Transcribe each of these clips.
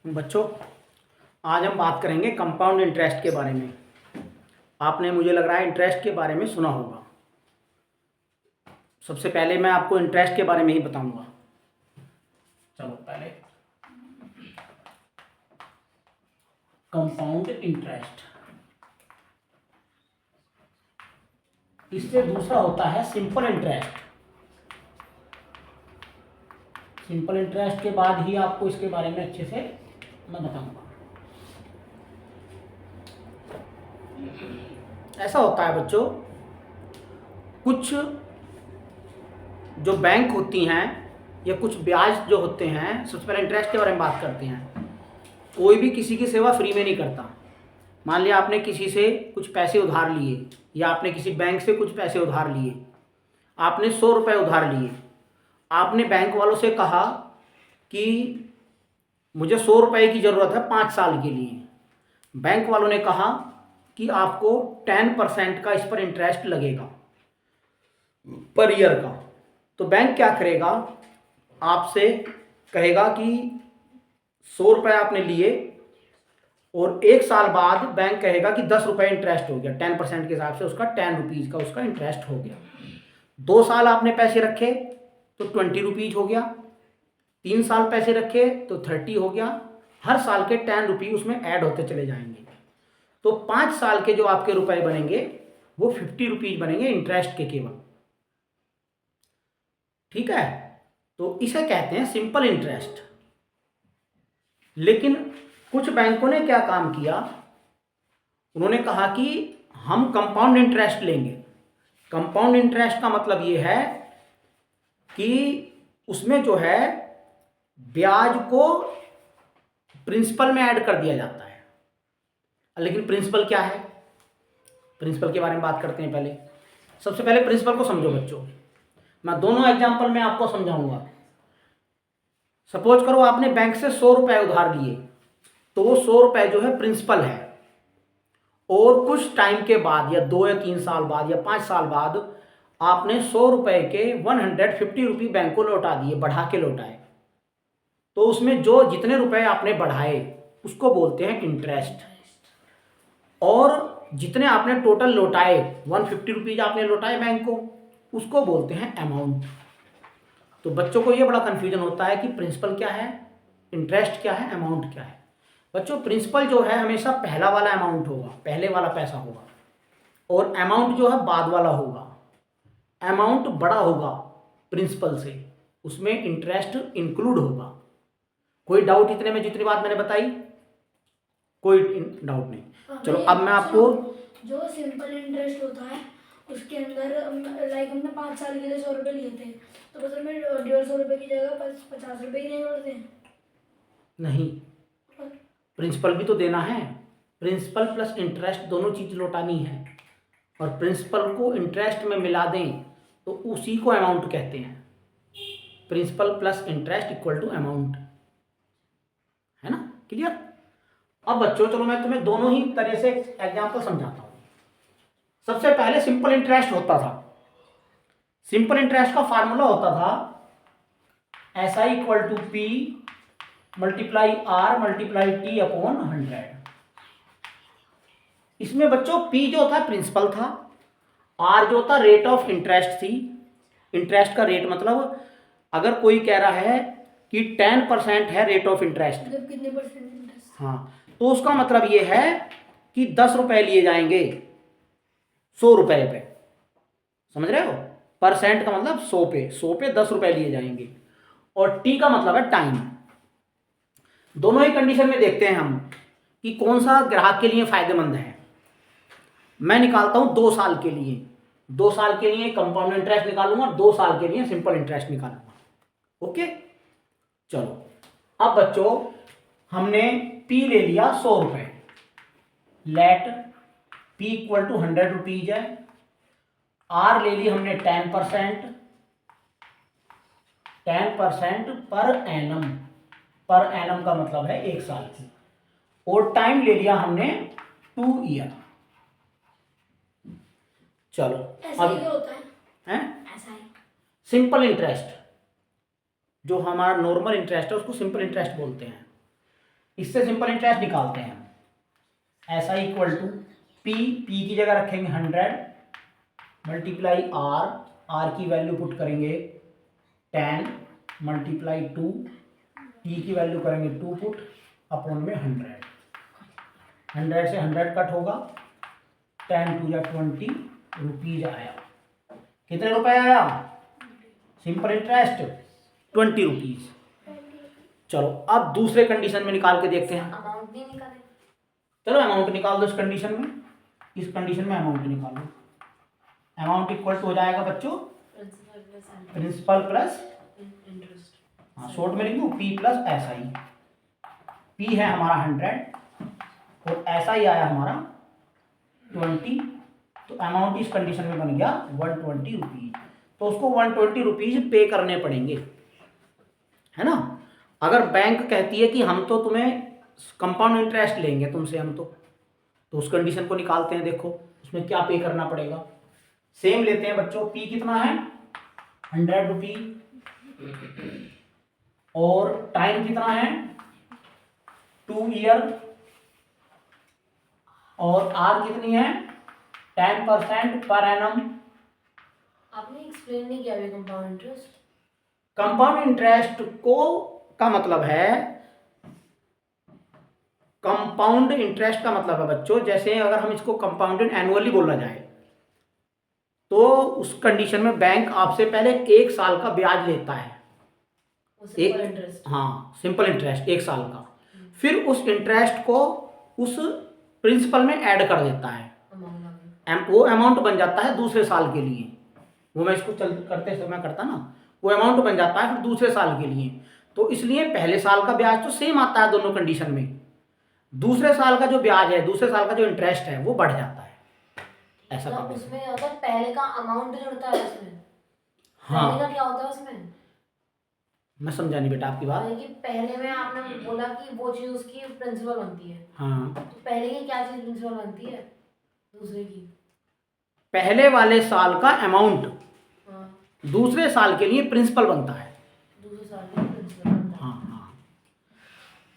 बच्चों, आज हम बात करेंगे कंपाउंड इंटरेस्ट के बारे में। आपने, मुझे लग रहा है, इंटरेस्ट के बारे में सुना होगा। सबसे पहले मैं आपको इंटरेस्ट के बारे में ही बताऊंगा। चलो पहले कंपाउंड इंटरेस्ट, इससे दूसरा होता है सिंपल इंटरेस्ट। सिंपल इंटरेस्ट के बाद ही आपको इसके बारे में अच्छे से मैं बताऊंगा। ऐसा होता है बच्चों, कुछ जो बैंक होती हैं या कुछ ब्याज जो होते हैं, सबसे पहले इंटरेस्ट के बारे में बात करते हैं। कोई भी किसी की सेवा फ्री में नहीं करता। मान लिया आपने किसी से कुछ पैसे उधार लिए या आपने किसी बैंक से कुछ पैसे उधार लिए, आपने 100 रुपये उधार लिए। आपने बैंक वालों से कहा कि मुझे 100 रुपये की ज़रूरत है 5 साल के लिए। बैंक वालों ने कहा कि आपको 10% का इस पर इंटरेस्ट लगेगा पर ईयर का। तो बैंक क्या करेगा, आपसे कहेगा कि 100 रुपये आपने लिए और 1 साल बाद बैंक कहेगा कि 10 रुपये इंटरेस्ट हो गया। 10% के हिसाब से उसका 10 रुपीज़ का उसका इंटरेस्ट हो गया। 2 साल आपने पैसे रखे तो 20 रुपीज़ हो गया। 3 साल पैसे रखे तो 30 हो गया। हर साल के 10 रुपये उसमें ऐड होते चले जाएंगे। तो 5 साल के जो आपके रुपए बनेंगे वो 50 रुपीज़ बनेंगे इंटरेस्ट के केवल। ठीक है, तो इसे कहते हैं सिंपल इंटरेस्ट। लेकिन कुछ बैंकों ने क्या काम किया, उन्होंने कहा कि हम कंपाउंड इंटरेस्ट लेंगे। कंपाउंड इंटरेस्ट का मतलब ये है कि उसमें जो है ब्याज को प्रिंसिपल में ऐड कर दिया जाता है। लेकिन प्रिंसिपल क्या है, प्रिंसिपल के बारे में बात करते हैं। पहले सबसे पहले प्रिंसिपल को समझो बच्चों। मैं दोनों एग्जांपल में आपको समझाऊंगा। सपोज करो आपने बैंक से 100 रुपये उधार लिए, तो वो 100 रुपये जो है प्रिंसिपल है। और कुछ टाइम के बाद या 2 या 3 साल बाद या 5 साल बाद आपने 100 रुपये के 150 रुपये बैंक को लौटा दिए, बढ़ा के लौटाए। तो उसमें जो जितने रुपए आपने बढ़ाए उसको बोलते हैं इंटरेस्ट। और जितने आपने टोटल लौटाए, 150 रुपीज़ आपने लौटाए बैंक को, उसको बोलते हैं अमाउंट। तो बच्चों को ये बड़ा कन्फ्यूजन होता है कि प्रिंसिपल क्या है, इंटरेस्ट क्या है, अमाउंट क्या है। बच्चों, प्रिंसिपल जो है हमेशा पहला वाला अमाउंट होगा, पहले वाला पैसा होगा। और अमाउंट जो है बाद वाला होगा। अमाउंट बड़ा होगा प्रिंसिपल से, उसमें इंटरेस्ट इंक्लूड होगा। कोई डाउट इतने में, जितनी बात मैंने बताई? कोई डाउट नहीं। चलो अब मैं आपको, जो सिंपल इंटरेस्ट होता है उसके अंदर लाइक हमने 5 साल के लिए 100 रुपये लिए थे, तो बस हमें 150 रुपये की जगह 50 रुपये ही नहीं जोड़ते हैं? नहीं, प्रिंसिपल भी तो देना है। प्रिंसिपल प्लस इंटरेस्ट दोनों चीज लौटानी है। और प्रिंसिपल को इंटरेस्ट में मिला दें तो उसी को अमाउंट कहते हैं। Principal plus interest equal to amount, है ना? क्लियर? अब बच्चों चलो मैं तुम्हें दोनों ही तरह से एग्जांपल समझाता हूं। सबसे पहले सिंपल इंटरेस्ट होता था। सिंपल इंटरेस्ट का फार्मूला होता था SI equal to P multiply R multiply T upon 100। इसमें बच्चों P जो होता प्रिंसिपल था, R जो होता रेट ऑफ इंटरेस्ट थी। इंटरेस्ट का रेट मतलब अगर कोई कह रहा है कि 10% है रेट ऑफ इंटरेस्ट, मतलब कितने परसेंट इंटरेस्ट? हाँ, तो उसका मतलब ये है कि 10 रुपए लिए जाएंगे 100 रुपए पे। समझ रहे हो? परसेंट का मतलब 100 पे, 100 पे 10 रुपए लिए जाएंगे। और टी का मतलब है टाइम। दोनों ही कंडीशन में देखते हैं हम कि कौन सा ग्राहक के लिए फायदेमंद है। मैं निकालता हूं 2 साल के लिए। 2 साल के लिए कंपाउंड इंटरेस्ट निकालूंगा, 2 साल के लिए सिंपल इंटरेस्ट निकालूंगा। ओके, चलो अब बच्चों हमने P ले लिया 100 रुपए। Let P equal to 100 rupees है। R ले ली हमने 10%, 10% पर एनम। पर एनम का मतलब है 1 साल की। और टाइम ले लिया हमने 2 ईयर। चलो अब क्या होता है? सिंपल इंटरेस्ट, जो हमारा नॉर्मल इंटरेस्ट है उसको सिंपल इंटरेस्ट बोलते हैं। इससे सिंपल इंटरेस्ट निकालते हैं। ऐसा इक्वल टू पी की जगह रखेंगे 100 मल्टीप्लाई आर की वैल्यू पुट करेंगे 10 मल्टीप्लाई 2, टी की वैल्यू करेंगे 2 पुट अपॉन में 100 से 100 कट होगा, 10 2 या 20 रुपीज आया। कितने रुपए आया? Simple interest 20 rupees. चलो अब दूसरे कंडीशन में निकाल के देखते हैं। अमाउंट नहीं निकाले। चलो अमाउंट निकाल दो इस कंडीशन में। इस कंडीशन में अमाउंट निकालो। अमाउंट इक्वल टू हो जाएगा बच्चों प्रिंसिपल प्लस इंटरेस्ट। हाँ शॉर्ट में लिख दूँ P plus S I. P है हमारा 100 और एस आई आया हमारा 20, तो अमाउंट इस कंडीशन में बन गया 120 रुपीज। तो उसको 120 रुपीज पे करने पड़ेंगे, है ना। अगर बैंक कहती है कि हम तो तुम्हें कंपाउंड इंटरेस्ट लेंगे तुमसे हम तो उस कंडीशन को निकालते हैं। देखो उसमें क्या पे करना पड़ेगा। सेम लेते हैं बच्चों, पी कितना है 100 रुपीज और टाइम कितना है 2 ईयर और आर कितनी है 10% पर एनम। आपने एक्सप्लेन नहीं किया अभी कंपाउंड इंटरेस्ट। कंपाउंड इंटरेस्ट को का मतलब है, कंपाउंड इंटरेस्ट का मतलब है बच्चों, जैसे अगर हम इसको कंपाउंडेड एनुअली बोला जाए तो उस कंडीशन में बैंक आपसे पहले 1 साल का ब्याज लेता है। Simple interest. हाँ सिंपल इंटरेस्ट 1 साल का, फिर उस इंटरेस्ट को उस प्रिंसिपल में ऐड कर देता है। वो अमाउंट बन जाता है दूसरे साल के लिए। वो मैं इसको करते समय करता ना, वो अमाउंट बन जाता है फिर दूसरे साल के लिए। तो इसलिए पहले साल का ब्याज तो सेम आता है दोनों कंडीशन में, दूसरे साल का जो ब्याज है, दूसरे साल का जो इंटरेस्ट है वो बढ़ जाता है। ऐसा मतलब करते हैं। उसमें होता है पहले का अमाउंट जुड़ता है उसमें। हाँ पहले का क्या होता है उसमें? मैं समझा नहीं बेटा आपकी बात। कि पहले में आपने बोला कि वो चीज उसकी प्रिंसिपल बनती है। हाँ तो पहले की क्या चीज प्रिंसिपल बनती है दूसरे की? पहले वाले साल का अमाउंट हाँ दूसरे साल के लिए प्रिंसिपल बनता है। दूसरे साल की प्रिंसिपल बनता है। हाँ हाँ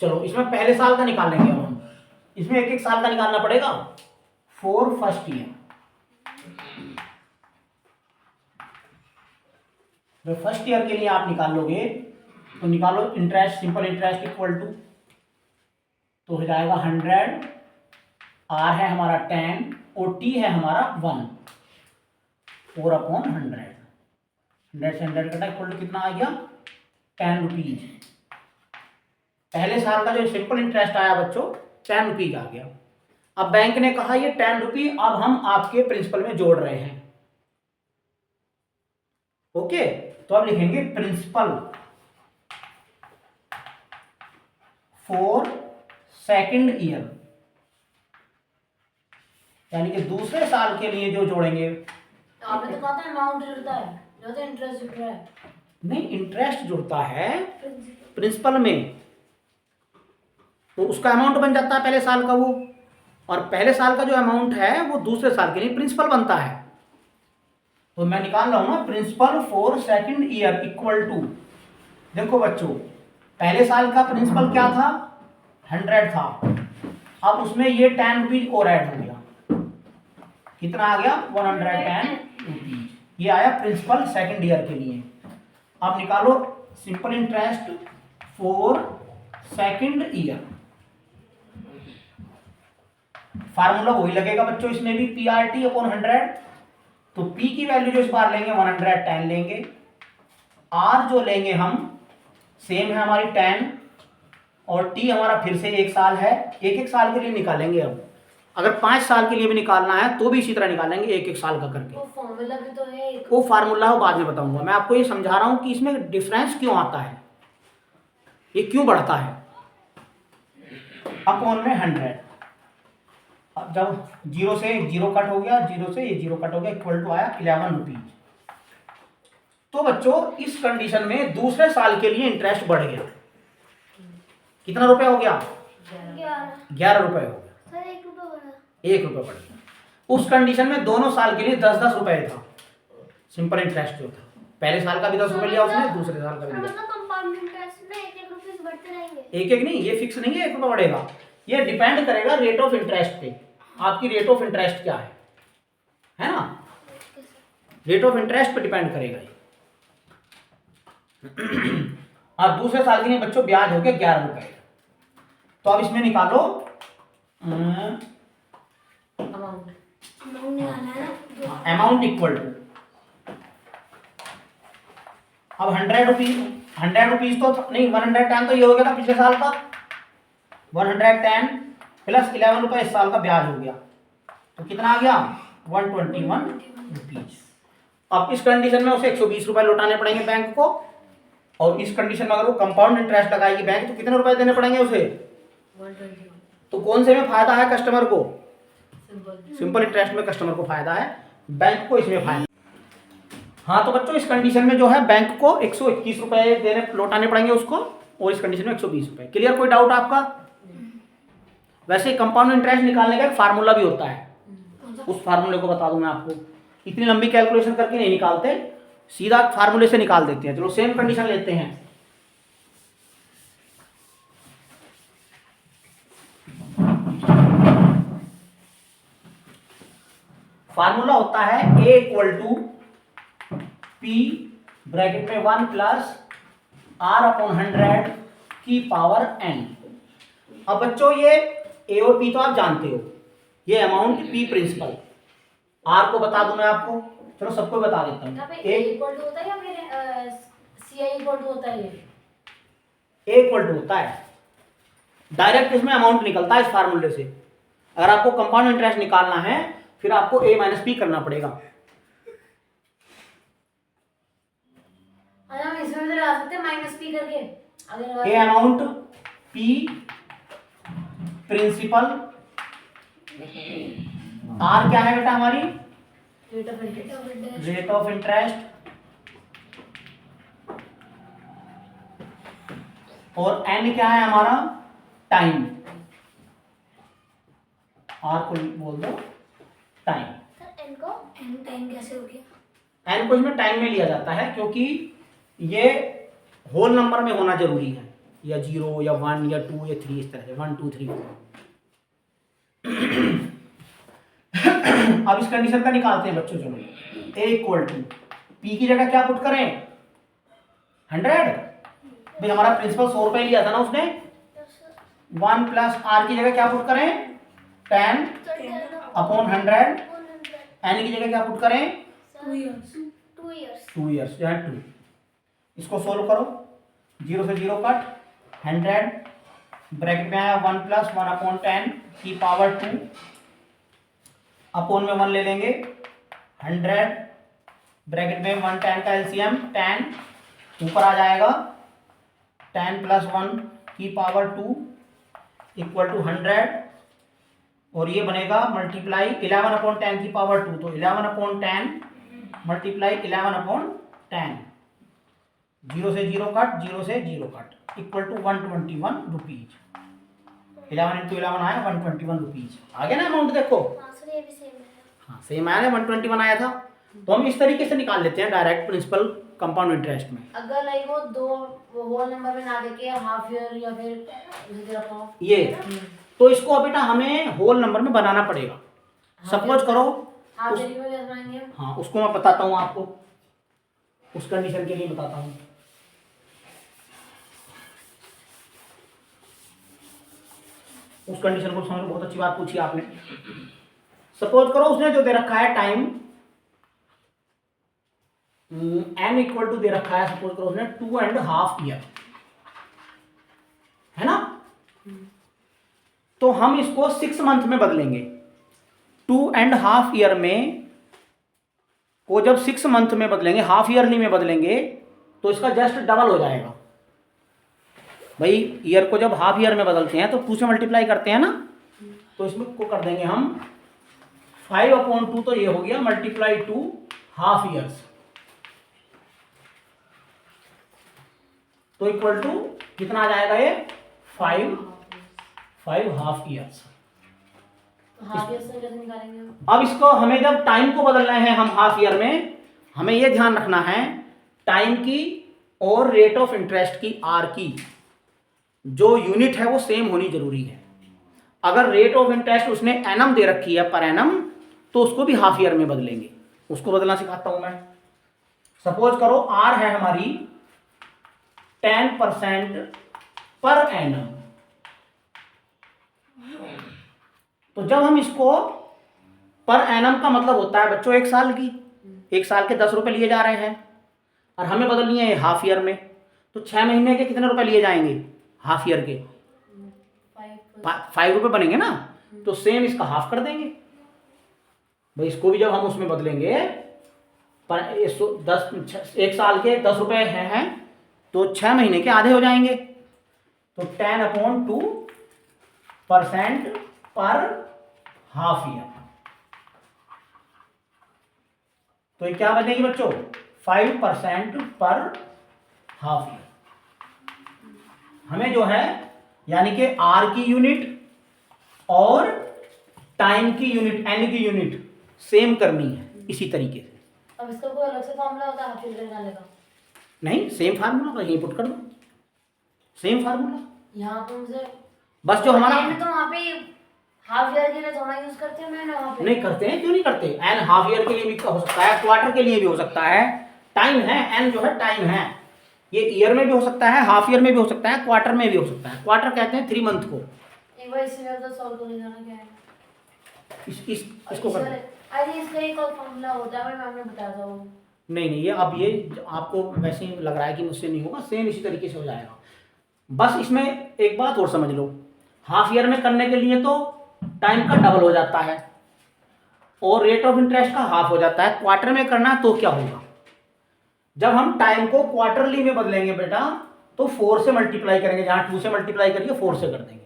चलो इसमें पहले साल का निकाल लेंगे अब हम। इसमें 1 साल का निकालना पड़ेगा फॉर फर्स्ट ईयर। तो फर्स्ट ईयर के लिए आप निकाल लोगे तो निकालो interest, simple interest equal to, तो हो जाएगा 100, आर है हमारा 10 और टी है हमारा 1, 4 अपॉन 100। 100 से 100 कटा इक्वल टू कितना आ गया 10 रुपीज। पहले साल का जो सिंपल इंटरेस्ट आया बच्चों 10 रुपीज आ गया। अब बैंक ने कहा ये 10 रुपीज अब हम आपके प्रिंसिपल में जोड़ रहे हैं। ओके तो अब लिखेंगे प्रिंसिपल फॉर सेकंड ईयर, यानी कि दूसरे साल के लिए जो जोड़ेंगे। आपने तो कहा था अमाउंट जुड़ता है, जो तो इंटरेस्ट जुड़ रहा है। नहीं इंटरेस्ट जुड़ता है प्रिंसिपल में, तो उसका अमाउंट बन जाता है पहले साल का वो, और पहले साल का जो अमाउंट है वो दूसरे साल के लिए प्रिंसिपल बनता है। तो मैं निकाल रहा हूं ना principal for second year equal to, देखो बच्चों पहले साल का प्रिंसिपल क्या था 100 था, अब उसमें ये 10 रुपीज और ऐड हो गया, कितना आ गया 110 रुपीज। ये आया प्रिंसिपल सेकंड ईयर के लिए। अब निकालो simple interest for second year. Formula वही लगेगा बच्चों इसमें भी, PRT अपॉन 100। तो P की वैल्यू जो इस बार लेंगे 110 लेंगे, R जो लेंगे हम सेम है हमारी 10, और T हमारा फिर से 1 साल है। 1 साल के लिए निकालेंगे। अब अगर 5 साल के लिए भी निकालना है तो भी इसी तरह निकालेंगे 1 साल का करके। वो फॉर्मूला भी तो है एक। वो फार्मूला बाद में बताऊंगा, मैं आपको ये समझा रहा हूं कि इसमें डिफरेंस क्यों आता है, ये क्यों बढ़ता है। अपॉन में 100, अब जब 0 से 0 कट हो गया, 0 से ये 0 कट हो गया, इक्वल टू आया 11 रुपीज। तो बच्चों इस कंडीशन में दूसरे साल के लिए इंटरेस्ट बढ़ गया, कितना रुपए हो गया 11 रुपए हो गया, सर 1 रुपये बढ़ा। 1 रुपये बढ़ गया। उस कंडीशन में दोनों साल के लिए 10-10 रुपए था सिंपल इंटरेस्ट जो था। पहले साल का भी 10 रुपए लिया उसने, दूसरे साल का भी लिया। मतलब कंपाउंड इंटरेस्ट में 1-1 रुपीस बढ़ते रहेंगे। एक एक नहीं, ये फिक्स नहीं है 1 रुपये बढ़ेगा, ये डिपेंड करेगा रेट ऑफ इंटरेस्ट पे। आपकी रेट ऑफ इंटरेस्ट क्या है ना, रेट ऑफ इंटरेस्ट पे डिपेंड करेगा ये। अब दूसरे साल के लिए बच्चों ब्याज हो गया 11 रुपए। तो अब इसमें निकालो अमाउंट अमाउंट निकालना है ना, अमाउंट इक्वल टू, अब 100 रुपीज तो नहीं, 110 तो ये हो गया था पिछले साल का, 110 प्लस 11 रुपए इस साल का ब्याज हो गया, तो कितना आ गया 121 रुपीज। अब इस कंडीशन में उसे 120 रुपए लौटाने पड़ेंगे बैंक को, और इस कंडीशन में अगर वो कंपाउंड इंटरेस्ट लगाएगी बैंक तो कितने रुपए देने पड़ेंगे उसे, 121। तो कौन से में फायदा है कस्टमर को, सिंपल। सिंपल इंटरेस्ट में कस्टमर को फायदा है, बैंक को इसमें फायदा। हाँ तो बच्चों इस कंडीशन में जो है बैंक को 121 रुपए देने लौटाने पड़ेंगे उसको, और इस कंडीशन में 120 रुपए। क्लियर, कोई डाउट आपका? वैसे कंपाउंड इंटरेस्ट निकालने का एक फार्मूला भी होता है, उस फार्मूले को बता दूं मैं आपको, इतनी लंबी कैलकुलेशन करके नहीं निकालते, सीधा फार्मूले से निकाल देते हैं। चलो सेम कंडीशन लेते हैं, फार्मूला होता है ए इक्वल टू पी ब्रैकेट में 1 प्लस आर अपॉन 100 की पावर एन। अब बच्चों ये ए और पी तो आप जानते हो, ये अमाउंट पी प्रिंसिपल, आर को बता दूं मैं आपको, चलो सबको बता देता यहाँ पे हूँ। A इक्वल टू होता है या फिर CI इक्वल टू होता है? ए इक्वल टू होता है, डायरेक्ट इसमें अमाउंट निकलता है इस फार्मूले से। अगर आपको कंपाउंड इंटरेस्ट निकालना है फिर आपको ए माइनस पी करना पड़ेगा। हम इसमें भी लगा सकते हैं माइनस पी करके, अगर ए अमाउंट पी प्रिंसिपल, आर क्या है बेटा हमारी, rate of interest. Rate of interest, और एन क्या है हमारा, टाइम, आर को बोल दो टाइम। एन को एन टाइम कैसे हो गया? एन को इसमें टाइम में लिया जाता है क्योंकि ये होल नंबर में होना जरूरी है, या 0 या 1 या 2 या 3, इस तरह से 1 2 3 4। अब इस कंडीशन का निकालते हैं बच्चों, चलो ए इक्वल टू पी की जगह क्या पुट करें 100, भाई हमारा प्रिंसिपल 100 रुपए लिया था ना उसने, 1 प्लस आर की जगह क्या पुट करें 10 अपॉन 100, एन की जगह क्या पुट करें 2 इयर्स 2 ईयर्स या 2। इसको सोल्व करो, 0 से 0 कट, 100 ब्रैकेट में आया 1 प्लस 1 अपॉन 10 की पावर 2, अपॉन में 1 ले लेंगे, 100 ब्रैकेट में 1 10 का एलसीएम 10, ऊपर आ जाएगा 10 प्लस 1 की पावर 2 इक्वल टू 100, और ये बनेगा मल्टीप्लाई 11 अपॉन 10 की पावर 2, तो 11 अपॉन 10 मल्टीप्लाई 11 अपॉन 10, 0 से 0 कट, 0 से 0 cut, equal to 121 rupees. 11 into 11 आया 121 रुपीज, आ गया ना अमाउंट, देखो हाँ सेम आया ना, 121 आया था। तो हम इस तरीके से निकाल लेते हैं डायरेक्ट प्रिंसिपल कंपाउंड इंटरेस्ट में। अगर लाइक वो दो होल नंबर में ना देके हाफ ईयर या फिर इसी तरह का ये तो इसको अब बेटा हमें होल नंबर में बनाना पड़ेगा। सपोज करो हाफ ईयर में कैसे बनाएंगे? हाँ उसको मैं बताता हूँ आपको, उस कंडीशन के लिए बताता हूँ। उस कंडीशन को समझो, बहुत अच्छी बात पूछी आपने। सपोज करो उसने जो दे रखा है टाइम एन इक्वल टू दे रखा है, सपोज करो उसने 2.5 ईयर है ना, तो हम इसको 6 मंथ में बदलेंगे। 2.5 ईयर में को जब 6 मंथ में बदलेंगे, हाफ ईयरली में बदलेंगे, तो इसका जस्ट डबल हो जाएगा। भाई ईयर को जब हाफ ईयर में बदलते हैं तो 2 से मल्टीप्लाई करते हैं ना, तो इसमें को कर देंगे हम 5/2, तो ये हो गया मल्टीप्लाई 2 हाफ ईयर्स, तो इक्वल टू कितना आ जाएगा ये 5 हाफ ईयर्स। तो हाफ ईयर से कैसे निकालेंगे? अब इसको हमें जब टाइम को बदलना है हम हाफ ईयर में, हमें यह ध्यान रखना है टाइम की और रेट ऑफ इंटरेस्ट की आर की जो यूनिट है वो सेम होनी जरूरी है। अगर रेट ऑफ इंटरेस्ट उसने एनम दे रखी है पर एनम, तो उसको भी हाफ ईयर में बदलेंगे। उसको बदलना सिखाता हूं मैं। सपोज करो आर है हमारी 10% पर एनम, तो जब हम इसको पर एनम का मतलब होता है बच्चों 1 साल की, 1 साल के 10 रुपए लिए जा रहे हैं और हमें बदलनी है हाफ ईयर में, तो 6 महीने के कितने रुपए लिए जाएंगे हाफ ईयर के? 5 रुपए बनेंगे ना, तो सेम इसका हाफ कर देंगे भाई। इसको भी जब हम उसमें बदलेंगे पर 1 साल के 10 रुपए हैं तो 6 महीने के आधे हो जाएंगे, तो 10/2% पर हाफ ईयर। तो ये क्या बनेगी बच्चों? 5% पर हाफ ईयर। हमें जो है यानी कि आर की यूनिट और टाइम की यूनिट, एन की यूनिट सेम करनी है इसी तरीके से। अब इसका कोई अलग से फॉर्मूला होता है हाफ ईयर निकालने का? नहीं, सेम फार्मूला का यहीं पुट कर दो, सेम फार्मूला। यहाँ पे मुझे बस जो हमारा तो वहाँ पे हाफ ईयर के लिए थोड़ा यूज करते हैं, मैंने वहाँ पे नहीं करते हैं, क्यों नहीं करते? एन हाफ ईयर के लिए भी हो सकता है, क्वार्टर के लिए भी हो सकता है। टाइम है, एन जो है टाइम है, ये ईयर में भी हो सकता है, हाफ ईयर में भी हो सकता है, क्वार्टर में भी हो सकता है। क्वार्टर कहते हैं 3 मंथ को। एक बार इससे ज्यादा सॉल्व कर लेना क्या है? इसको कर दो। अरे इसका एक और फॉर्मूला होता है, मैं आपने बताया था वो। नहीं नहीं, ये अब ये आपको वैसे ही लग रहा है कि मुझसे नहीं होगा, सेम इसी तरीके से हो जाएगा। बस इसमें एक बात और समझ लो, हाफ ईयर में करने के लिए तो टाइम का डबल हो जाता है और रेट ऑफ इंटरेस्ट का हाफ हो जाता है। क्वार्टर में करना है तो क्या होगा? जब हम टाइम को क्वार्टरली में बदलेंगे बेटा, तो 4 से मल्टीप्लाई करेंगे, जहां 2 से मल्टीप्लाई करिए 4 से कर देंगे,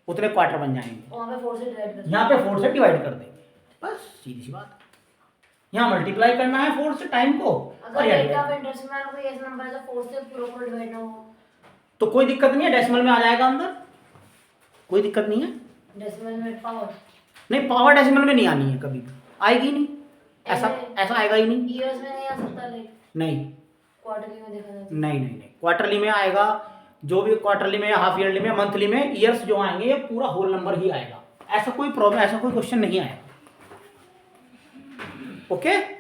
उतने क्वार्टर बन जाएंगे। वहाँ पे 4 से डिवाइड कर यहाँ पे 4 से डिवाइड कर देंगे, बस सीधी सी बात। यहाँ मल्टीप्लाई करना है 4 से टाइम को, अगर रेट ऑफ इंटरेस्ट में कोई ऐसा नंबर है जो 4 से पूरा डिवाइड ना हो तो कोई दिक्कत नहीं है, डेसिमल में आ जाएगा अंदर, कोई दिक्कत नहीं है। डेसिमल में पावर नहीं, पावर डेसिमल में नहीं आनी है, कभी आएगी नहीं, ऐसा आएगा ही नहीं। ईयर्स में नहीं आ सकता, लाइक नहीं क्वार्टरली में देखा जाए तो। नहीं नहीं नहीं, क्वार्टरली में आएगा, जो भी क्वार्टरली में, हाफ ईयरली में, मंथली में, ईयर्स जो आएंगे ये पूरा होल नंबर ही आएगा। ऐसा कोई प्रॉब्लम, ऐसा कोई क्वेश्चन नहीं आएगा। ओके।